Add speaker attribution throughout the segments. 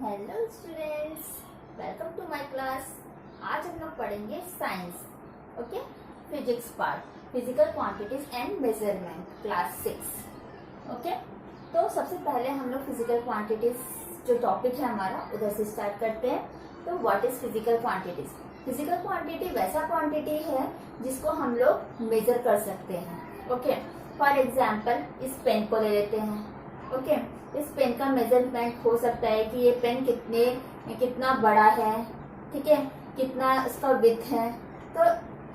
Speaker 1: Hello students, welcome to my class. आज हम लोग पढ़ेंगे science, okay, physics part, physical quantities and measurement, class 6। Okay, तो सबसे पहले हम लोग फिजिकल क्वांटिटीज जो टॉपिक है हमारा उधर से स्टार्ट करते हैं। तो what is physical quantities? Physical quantity वैसा क्वांटिटी है जिसको हम लोग मेजर कर सकते हैं। ओके, फॉर एग्जाम्पल इस पेन को ले लेते हैं। ओके, इस पेन का मेजरमेंट हो सकता है कि ये पेन कितना बड़ा है, ठीक है, कितना इसका विड्थ है। तो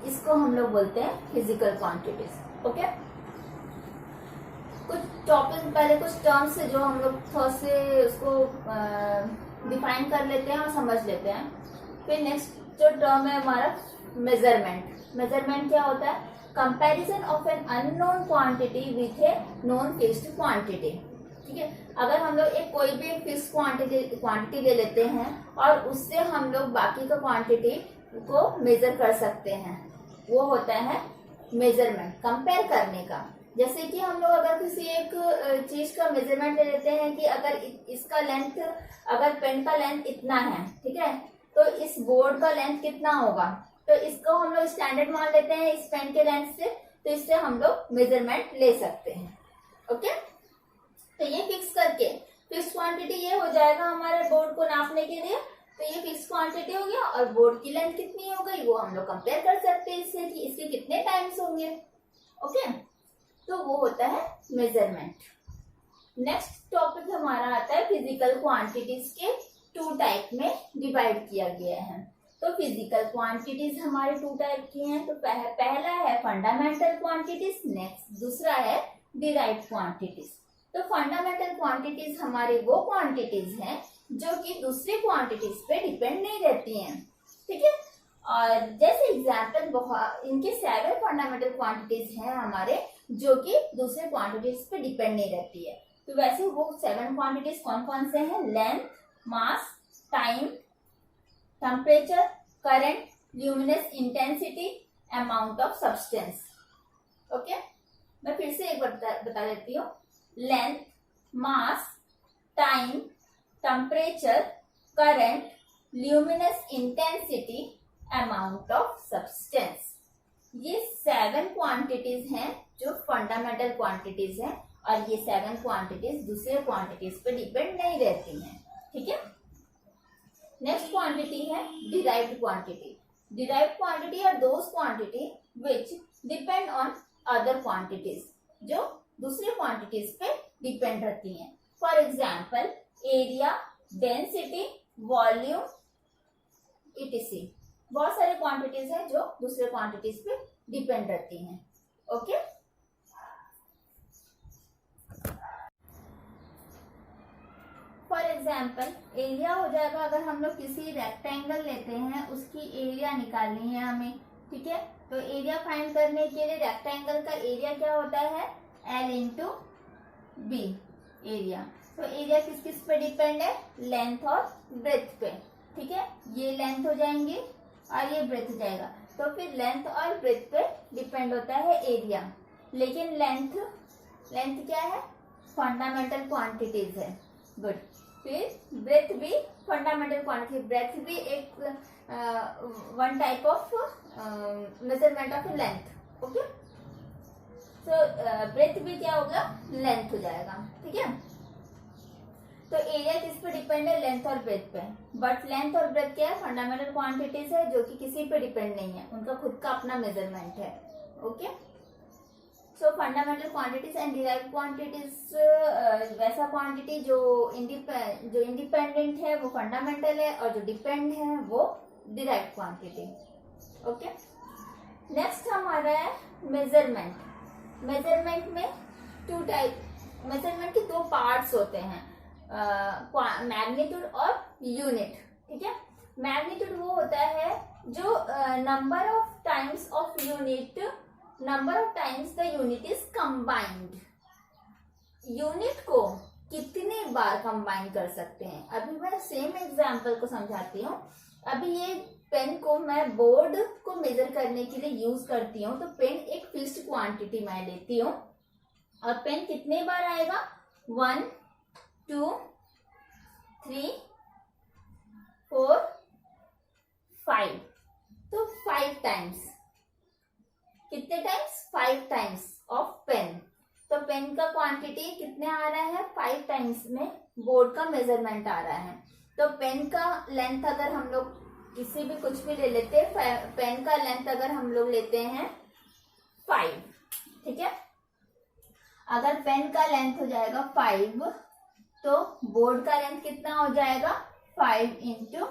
Speaker 1: इसको हम लोग बोलते हैं फिजिकल क्वांटिटीज। ओके, कुछ टॉपिक पहले कुछ टर्म्स जो हम लोग थोड़ा से उसको डिफाइन कर लेते हैं और समझ लेते हैं। फिर नेक्स्ट जो टर्म है हमारा मेजरमेंट। मेजरमेंट क्या होता है? Comparison of an unknown quantity with A known fixed quantity. ठीक है, अगर हम लोग एक कोई भी फिक्स क्वांटिटी ले लेते हैं और उससे हम लोग बाकी का क्वांटिटी को मेजर कर सकते हैं, वो होता है मेजरमेंट, कंपेयर करने का। जैसे कि हम लोग अगर किसी एक चीज का मेजरमेंट ले लेते हैं कि अगर इसका लेंथ, अगर पेन का लेंथ इतना है, ठीक है, तो इस बोर्ड का लेंथ कितना होगा, तो इसको हम लोग स्टैंडर्ड मान लेते हैं इस पेन के लेंथ से, तो इससे हम लोग मेजरमेंट ले सकते हैं। ओके, तो ये फिक्स करके फिक्स क्वांटिटी ये हो जाएगा हमारे बोर्ड को नापने के लिए। तो ये फिक्स क्वांटिटी हो गया और बोर्ड की लेंथ कितनी हो गई वो हम लोग कंपेयर कर सकते हैं इससे कि इसके कितने टाइम्स होंगे। ओके, तो वो होता है मेजरमेंट। नेक्स्ट टॉपिक हमारा आता है फिजिकल क्वांटिटीज के टू टाइप में डिवाइड किया गया है। तो फिजिकल क्वांटिटीज हमारे टू टाइप की हैं। तो पहला है फंडामेंटल क्वांटिटीज, नेक्स्ट दूसरा है डिराइव्ड क्वांटिटीज। तो फंडामेंटल क्वांटिटीज हमारे वो क्वांटिटीज हैं जो कि दूसरी क्वांटिटीज पे डिपेंड नहीं रहती हैं। ठीक है, और जैसे एग्जाम्पल इनके 7 फंडामेंटल क्वांटिटीज हैं हमारे जो कि दूसरे क्वांटिटीज पे डिपेंड नहीं रहती है। तो वैसे वो 7 क्वांटिटीज कौन कौन से हैं? Length, mass, time, temperature, current, luminous intensity, amount of substance. Okay, मैं फिर से एक बार बता देती हूँ। Length, mass, time, temperature, current, luminous intensity, amount of substance. ये 7 क्वांटिटीज हैं जो फंडामेंटल क्वांटिटीज हैं और ये 7 क्वांटिटीज दूसरे क्वांटिटीज पे डिपेंड नहीं रहती हैं। ठीक है, नेक्स्ट क्वांटिटी है derived quantity. Derived quantity are those quantity which depend on other quantities, जो दूसरे क्वांटिटीज पे डिपेंड रहती हैं। For example area, density, volume, etc। बहुत सारे क्वांटिटीज हैं जो दूसरे क्वांटिटीज पे डिपेंड रहती हैं। ओके, फॉर एग्जाम्पल एरिया हो जाएगा, अगर हम लोग किसी रेक्टेंगल लेते हैं उसकी एरिया निकालनी है हमें। ठीक है, तो एरिया फाइंड करने के लिए रेक्टेंगल का एरिया क्या होता है? L into B area. तो एरिया किस किस पे डिपेंड है? लेंथ और ब्रेथ पे। ठीक है, ये लेंथ हो जाएंगी और ये ब्रेथ हो जाएगा। तो फिर लेंथ और ब्रेथ पे डिपेंड होता है एरिया। लेकिन लेंथ क्या है? फंडामेंटल क्वांटिटीज है। गुड। फिर ब्रेथ भी फंडामेंटल क्वांटिटी, ब्रेथ भी एक one type of measurement of length. Okay, तो ब्रेथ भी क्या होगा? लेंथ हो जाएगा। ठीक है, तो एरिया किस पे डिपेंड है? लेंथ और ब्रेथ पे। बट लेंथ और ब्रेथ क्या है? फंडामेंटल क्वांटिटीज है जो कि किसी पे डिपेंड नहीं है, उनका खुद का अपना मेजरमेंट है। Okay, so fundamental quantities and derived quantities, वैसा क्वांटिटी जो इंडिपेंडेंट है वो फंडामेंटल है और जो डिपेंड है वो डिराइव्ड क्वांटिटी। ओके, नेक्स्ट हमारा है मेजरमेंट। मेजरमेंट में टू टाइप, मेजरमेंट के 2 पार्ट्स होते हैं, मैग्नीट्यूड और यूनिट। ठीक है, मैग्नीट्यूड वो होता है जो number of times of unit, number of times the unit is combined. Unit को कितने बार कंबाइन कर सकते हैं? अभी मैं सेम एग्जांपल को समझाती हूँ। अभी ये पेन को मैं बोर्ड को मेजर करने के लिए यूज करती हूँ, तो पेन एक फिक्स्ड क्वांटिटी मैं लेती हूँ और पेन कितने बार आएगा? 1, 2, 3, 4 5, तो 5 टाइम्स, कितने टाइम्स? 5 times of pen. तो पेन का क्वांटिटी कितने आ रहा है? 5 टाइम्स में बोर्ड का मेजरमेंट आ रहा है। तो पेन का लेंथ अगर हम लोग किसी भी कुछ भी ले लेते हैं, पेन का लेंथ अगर हम लोग लेते हैं 5, ठीक है, अगर पेन का लेंथ हो जाएगा 5 तो बोर्ड का लेंथ कितना हो जाएगा? 5 इंटू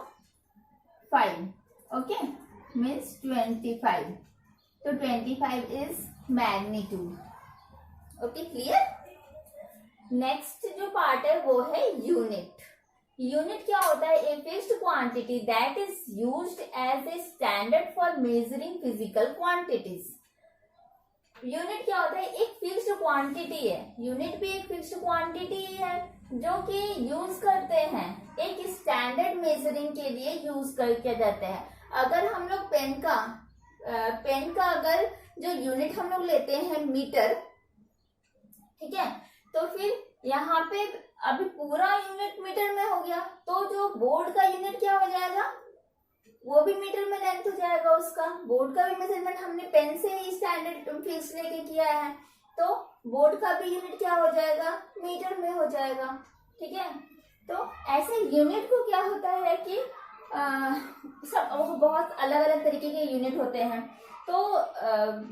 Speaker 1: 5, ओके, मीन्स 25। तो 25 is magnitude. Okay, clear. Next जो पार्ट है वो है यूनिट। यूनिट क्या होता है? A fixed quantity that is used as a standard for measuring physical quantities. Unit क्या होता है? एक फिक्स्ड क्वांटिटी है। यूनिट भी एक फिक्स्ड क्वांटिटी है जो कि यूज करते हैं, एक स्टैंडर्ड मेजरिंग के लिए यूज किया जाता है। अगर हम लोग पेन का अगर जो यूनिट हम लोग लेते हैं मीटर, ठीक है, तो फिर यहाँ पे अभी पूरा यूनिट मीटर में हो गया, तो जो बोर्ड का यूनिट क्या हो जाएगा? वो भी मीटर में लेंथ हो जाएगा उसका। बोर्ड का भी मेजरमेंट हमने पेन से ही स्टैंडर्ड फिक्स लेके किया है, तो बोर्ड का भी यूनिट क्या हो जाएगा? मीटर में हो जाएगा, ठीक है। तो ऐसे यूनिट को क्या होता है कि सब बहुत अलग अलग तरीके के यूनिट होते हैं। तो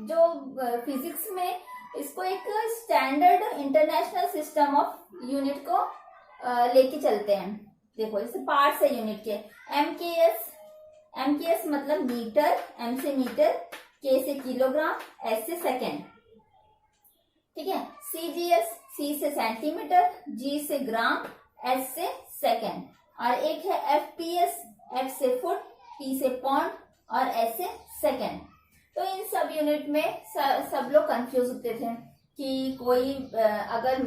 Speaker 1: जो फिजिक्स में इसको एक standard international system of unit को लेके चलते हैं। देखो जैसे पार्ट्स है यूनिट के, एमकेएस मतलब मीटर, एम से मीटर, के से किलोग्राम, एस से सेकेंड, ठीक है। सीजीएस, सी से सेंटीमीटर, जी से ग्राम, एस से सेकेंड, और एक है एफपीएस, एफ से फुट, पी से पॉन्ड और एस से सेकेंड। तो इन सब यूनिट में सब लोग कंफ्यूज होते थे कि कोई अगर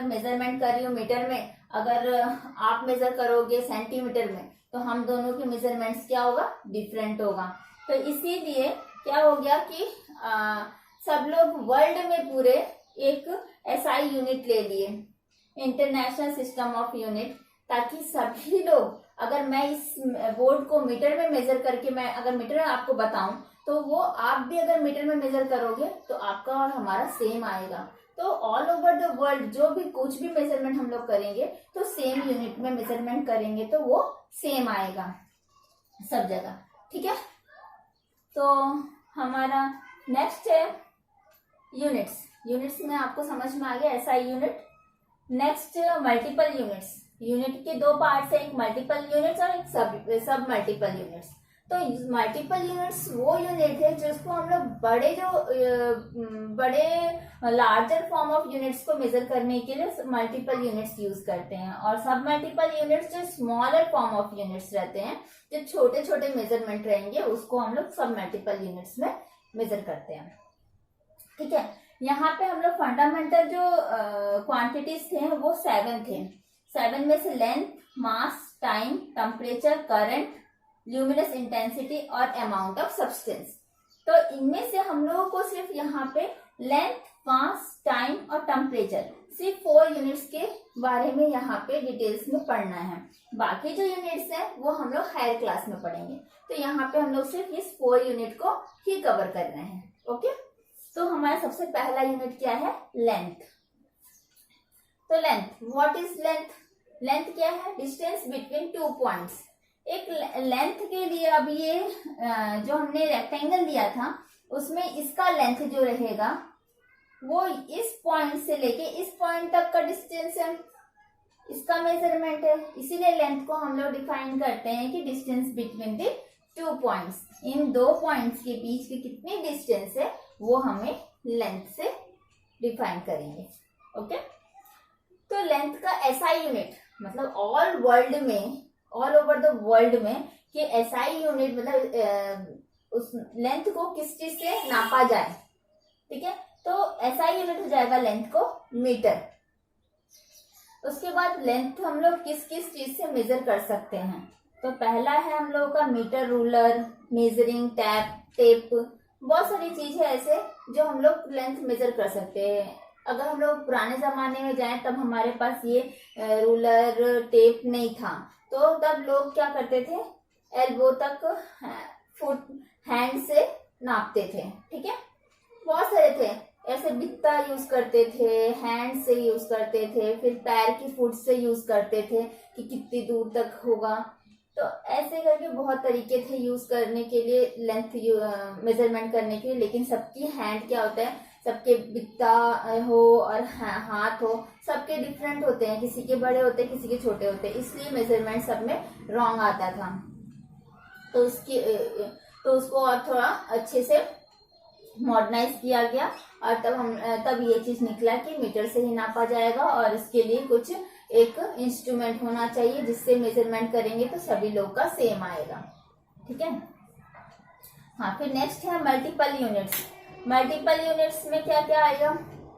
Speaker 1: मेजरमेंट कर रही हूँ मीटर में, अगर आप मेजर करोगे सेंटीमीटर में, तो हम दोनों के मेजरमेंट्स क्या होगा? डिफरेंट होगा। तो इसीलिए क्या हो गया कि सब लोग वर्ल्ड में पूरे एक एसआई यूनिट ले लिए, इंटरनेशनल सिस्टम ऑफ यूनिट, ताकि सभी लोग, अगर मैं इस बोर्ड को मीटर में मेजर करके मैं अगर मीटर में आपको बताऊं, तो वो आप भी अगर मीटर में मेजर करोगे तो आपका और हमारा सेम आएगा। तो ऑल ओवर द वर्ल्ड जो भी कुछ भी मेजरमेंट हम लोग करेंगे तो सेम यूनिट में मेजरमेंट करेंगे, तो वो सेम आएगा सब जगह, ठीक है। तो हमारा नेक्स्ट है यूनिट्स। यूनिट्स में आपको समझ में आ गया SI unit. Next multiple units. Unit के दो पार्ट्स हैं, एक मल्टीपल यूनिट्स और एक सब मल्टीपल यूनिट्स। तो मल्टीपल यूनिट्स वो यूनिट है जिसको हम लोग बड़े लार्जर फॉर्म ऑफ यूनिट्स को मेजर करने के लिए मल्टीपल यूनिट्स यूज करते हैं, और सब मल्टीपल यूनिट्स जो स्मॉलर फॉर्म ऑफ यूनिट्स रहते हैं, जो छोटे छोटे मेजरमेंट रहेंगे, उसको हम लोग सब मल्टीपल यूनिट्स में मेजर करते हैं, ठीक है। यहाँ पे हम लोग फंडामेंटल जो क्वांटिटीज थे वो 7 थे। 7 में से length, mass, time, temperature, current, luminous intensity और अमाउंट ऑफ सब्सटेंस। तो इनमें से हम लोगों को सिर्फ यहाँ पे लेंथ, मास, टाइम और टेम्परेचर, सिर्फ 4 यूनिट्स के बारे में यहाँ पे डिटेल्स में पढ़ना है। बाकी जो यूनिट्स हैं वो हम लोग हायर क्लास में पढ़ेंगे। तो यहाँ पे हम लोग सिर्फ इस 4 यूनिट को ही कवर कर रहे हैं, ओके। तो हमारा सबसे पहला यूनिट क्या है? लेंथ। तो length, what is length? Length क्या है? Distance between 2 points. एक लेंथ के लिए अब ये जो हमने रेक्टेंगल दिया था उसमें इसका लेंथ जो रहेगा वो इस पॉइंट से लेके इस पॉइंट तक का डिस्टेंस है, इसका मेजरमेंट है। इसीलिए लेंथ को हम लोग डिफाइन करते हैं कि distance between the 2 points. In 2 points के बीच की कितनी डिस्टेंस है वो हमें लेंथ से डिफाइन करेंगे, ओके। तो लेंथ का एसआई यूनिट मतलब ऑल ओवर द वर्ल्ड में कि एसआई यूनिट मतलब उस लेंथ को किस चीज से नापा जाए, ठीक है। तो एसआई यूनिट हो जाएगा लेंथ को मीटर। उसके बाद लेंथ हम लोग किस किस चीज से मेजर कर सकते हैं? तो पहला है हम लोगों का मीटर, रूलर, मेजरिंग टेप, बहुत सारी चीज है ऐसे जो हम लोग लेंथ मेजर कर सकते हैं। अगर हम लोग पुराने जमाने में जाएं तब हमारे पास ये रूलर, टेप नहीं था, तो तब लोग क्या करते थे, एल्बो तक फुट हैंड से नापते थे। ठीक है, बहुत सारे थे ऐसे, बित्ता यूज करते थे, हैंड से यूज करते थे, फिर पैर की फुट से यूज करते थे कि कितनी दूर तक होगा। तो ऐसे करके बहुत तरीके थे यूज करने के लिए, लेंथ मेजरमेंट करने के लिए। लेकिन सबकी हैंड क्या होता है, सबके बित्ता हो और हाथ हो, सबके डिफरेंट होते हैं, किसी के बड़े होते हैं, किसी के छोटे होते हैं, इसलिए मेजरमेंट सब में रॉन्ग आता था। तो उसको और थोड़ा अच्छे से मॉडर्नाइज किया गया और तब ये चीज निकला कि मीटर से ही नापा जाएगा और इसके लिए कुछ एक इंस्ट्रूमेंट होना चाहिए जिससे मेजरमेंट करेंगे तो सभी लोग का सेम आएगा। ठीक है, हाँ। फिर नेक्स्ट है मल्टीपल यूनिट्स। मल्टीपल यूनिट्स में क्या क्या आएगा,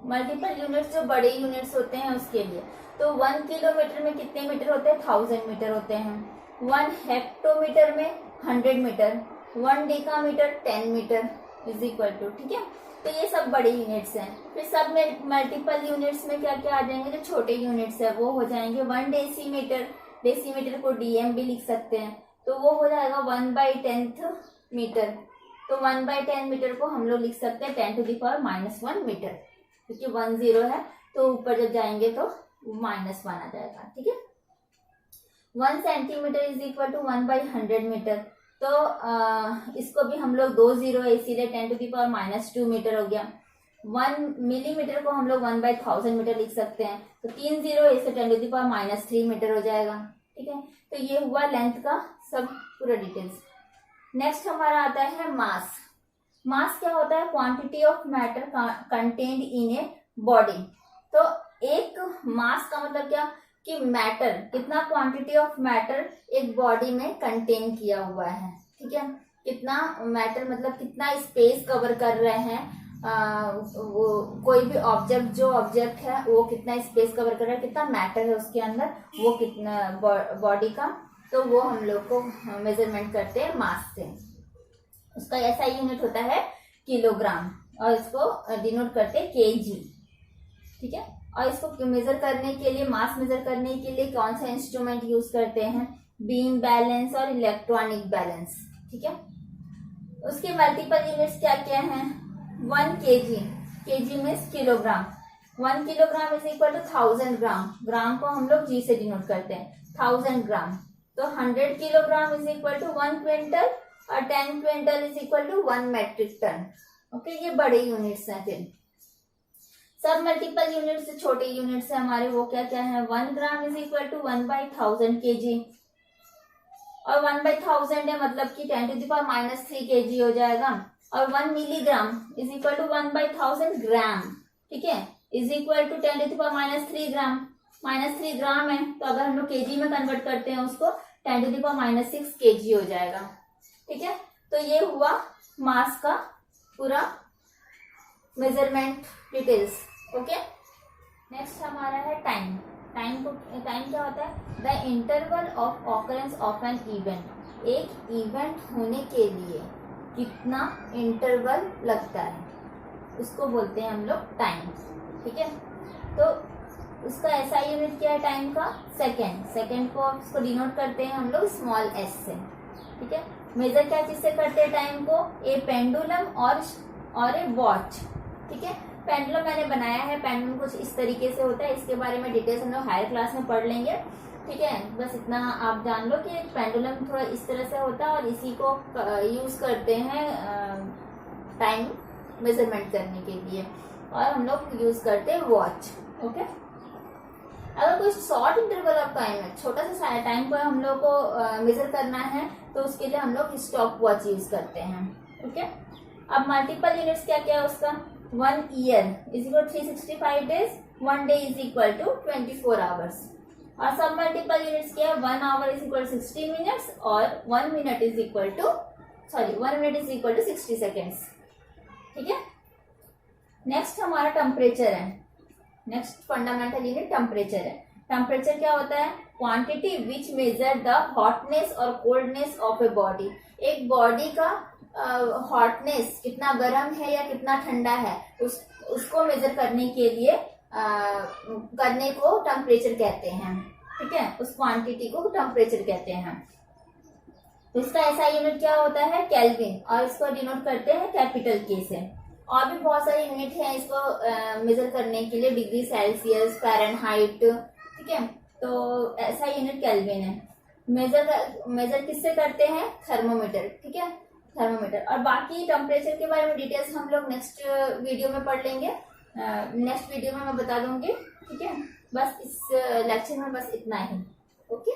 Speaker 1: मल्टीपल यूनिट्स जो बड़े यूनिट्स होते हैं उसके लिए। तो 1 किलोमीटर में कितने मीटर होते हैं, 1000 मीटर होते हैं। 1 हेक्टोमीटर में 100 metre, 1 decametre 10 metre is equal to. ठीक है, तो ये सब बड़े यूनिट्स हैं। फिर सब में मल्टीपल यूनिट्स में क्या क्या आ जाएंगे, जो छोटे यूनिट्स है वो हो जाएंगे 1 डेसीमीटर, डेसीमीटर को डीएम भी लिख सकते हैं, तो वो हो जाएगा 1/10 मीटर। तो 1/10 मीटर को हम लोग लिख सकते हैं 10⁻⁻1 मीटर, क्योंकि 1 0 है तो ऊपर जब जाएंगे तो -1 आ जाएगा। ठीक है, 1 centimetre is equal to 1/100 metre. तो इसको भी हम लोग 2 0 है इसीलिए 10⁻⁻2 मीटर हो गया। 1 मिलीमीटर को हम लोग 1/1000 मीटर लिख सकते हैं, तो 3 0 इससे 10⁻³ मीटर हो जाएगा। ठीक है, तो ये हुआ लेंथ का सब पूरा डिटेल्स। नेक्स्ट हमारा आता है मास। मास क्या होता है, quantity of matter contained in a body. तो एक मास का मतलब क्या कि मैटर, कितना क्वांटिटी ऑफ मैटर एक बॉडी में कंटेन किया हुआ है। ठीक है, कितना मैटर मतलब कितना स्पेस कवर कर रहे हैं, वो कोई भी ऑब्जेक्ट, जो ऑब्जेक्ट है वो कितना स्पेस कवर कर रहा है, कितना मैटर है उसके अंदर, वो कितना बॉडी का, तो वो हम लोग को मेजरमेंट करते हैं मास से। उसका ऐसा यूनिट होता है किलोग्राम और इसको डिनोट करते हैं केजी। ठीक है, और इसको मेजर करने के लिए, मास मेजर करने के लिए कौन सा इंस्ट्रूमेंट यूज करते हैं, बीम बैलेंस और इलेक्ट्रॉनिक बैलेंस। ठीक है, उसके मल्टीपल यूनिट्स क्या क्या हैं, 1 KG, KG means kilogram, 1 kilogram is equal to 1000 gram, gram को हम लोग जी से डिनोट करते हैं, 1000 ग्राम। तो 100 kilogram is equal to 1 quintal और 10 quintal is equal to 1 metric tonne. Okay, ये बड़े यूनिट्स हैं। फिर सब मल्टीपल यूनिट्स से छोटे यूनिट्स है हमारे, वो क्या क्या है, 1 gram is equal to 1/1000 KG, और 1/1000 है मतलब कि 10⁻³ केजी हो जाएगा। और 1 मिलीग्राम इज इक्वल टू 1/1000 ग्राम। ठीक है, इज इक्वल टू 10⁻³ ग्राम, -3 ग्राम है, तो अगर हम लोग केजी में कन्वर्ट करते हैं उसको 10⁻⁶ केजी हो जाएगा। ठीक है, तो ये हुआ मास का पूरा मेजरमेंट डिटेल्स। ओके, नेक्स्ट हमारा है टाइम। टाइम क्या होता है, the interval of occurrence of an event. एक इवेंट होने के लिए कितना इंटरवल लगता है उसको बोलते हैं हम लोग टाइम। ठीक है, तो उसका ऐसा यूनिट क्या है टाइम का, सेकेंड। सेकेंड को उसको डिनोट करते हैं हम लोग स्मॉल एस से। ठीक है, मेजर क्या चीज से करते हैं टाइम को, ए पेंडुलम और ए वॉच। ठीक है, पेंडुलम मैंने बनाया है, पेंडुलम कुछ इस तरीके से होता है, इसके बारे में डिटेल्स हम लोग हायर क्लास में पढ़ लेंगे। ठीक है, बस इतना आप जान लो कि पेंडुलम थोड़ा इस तरह से होता है और इसी को यूज करते हैं टाइम मेजरमेंट करने के लिए, और हम लोग यूज करते हैं वॉच। ओके, अगर कोई शॉर्ट इंटरवल ऑफ टाइम है, छोटा सा टाइम को हम लोग को मेजर करना है, तो उसके लिए हम लोग स्टॉप वॉच यूज करते हैं। ओके, अब मल्टीपल यूनिट्स क्या क्या है उसका, 1 year is equal 365 days, 1 day is equal to 24 hours. और सब मल्टीपल यूनिट्स क्या है, 1 आवर इज इक्वल 60 मिनट्स और 1 minute is equal to 60 seconds. ठीक है, नेक्स्ट हमारा टेम्परेचर है। नेक्स्ट फंडामेंटल यूनिट टेम्परेचर है। टेम्परेचर क्या होता है, quantity which measure the hotness और कोल्डनेस ऑफ ए बॉडी। एक बॉडी का हॉटनेस कितना गर्म है या कितना ठंडा है, उसको मेजर करने के लिए करने को टेम्परेचर कहते हैं। ठीक है, उस क्वांटिटी को टेम्परेचर कहते हैं। तो इसका ऐसा यूनिट क्या होता है, केल्विन, और इसको डिनोट करते हैं कैपिटल के से। और भी बहुत सारे यूनिट हैं इसको मेजर करने के लिए, डिग्री सेल्सियस, फ़ारेनहाइट, ठीक है। तो ऐसा यूनिट केल्विन है। मेजर किससे करते हैं, थर्मोमीटर, ठीक है, थर्मोमीटर। और बाकी टेम्परेचर के बारे में डिटेल्स हम लोग नेक्स्ट वीडियो में पढ़ लेंगे, नेक्स्ट वीडियो में मैं बता दूंगी, ठीक है। बस इस लेक्चर में बस इतना ही, ओके।